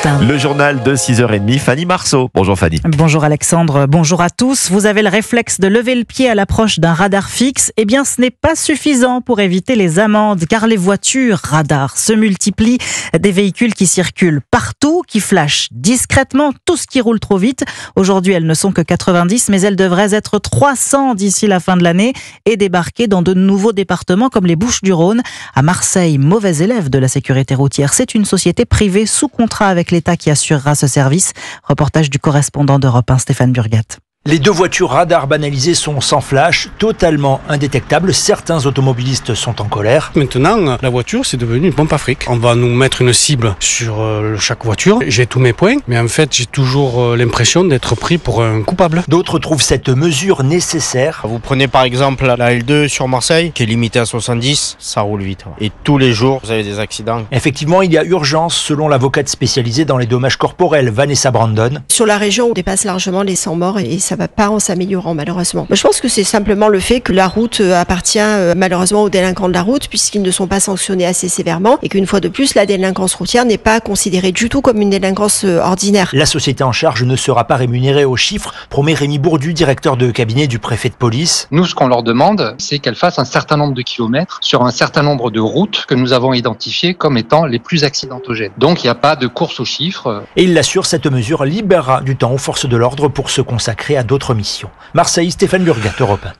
Le journal de 6h30, Fanny Marceau. Bonjour Fanny. Bonjour Alexandre, bonjour à tous. Vous avez le réflexe de lever le pied à l'approche d'un radar fixe. Eh bien, ce n'est pas suffisant pour éviter les amendes, car les voitures radars se multiplient. Des véhicules qui circulent partout, qui flashent discrètement tout ce qui roule trop vite. Aujourd'hui, elles ne sont que 90, mais elles devraient être 300 d'ici la fin de l'année et débarquer dans de nouveaux départements comme les Bouches-du-Rhône. À Marseille, mauvais élève de la sécurité routière. C'est une société privée sous contrat avec l'État qui assurera ce service. Reportage du correspondant d'Europe 1, Stéphane Burgat. Les deux voitures radar banalisées sont sans flash, totalement indétectables. Certains automobilistes sont en colère. Maintenant, la voiture, c'est devenu une pompe à fric. On va nous mettre une cible sur chaque voiture. J'ai tous mes points, mais en fait, j'ai toujours l'impression d'être pris pour un coupable. D'autres trouvent cette mesure nécessaire. Vous prenez par exemple la L2 sur Marseille, qui est limitée à 70, ça roule vite. Et tous les jours, vous avez des accidents. Effectivement, il y a urgence, selon l'avocate spécialisée dans les dommages corporels, Vanessa Brandon. Sur la région, on dépasse largement les 100 morts et ça va pas en s'améliorant malheureusement. Je pense que c'est simplement le fait que la route appartient malheureusement aux délinquants de la route puisqu'ils ne sont pas sanctionnés assez sévèrement et qu'une fois de plus, la délinquance routière n'est pas considérée du tout comme une délinquance ordinaire. La société en charge ne sera pas rémunérée aux chiffres, promet Rémi Bourdu, directeur de cabinet du préfet de police. Nous, ce qu'on leur demande, c'est qu'elles fassent un certain nombre de kilomètres sur un certain nombre de routes que nous avons identifiées comme étant les plus accidentogènes. Donc, il n'y a pas de course aux chiffres. Et il l'assure, cette mesure libérera du temps aux forces de l'ordre pour se consacrer à d'autres missions. Marseille, Stéphane Burgat, Europe 1.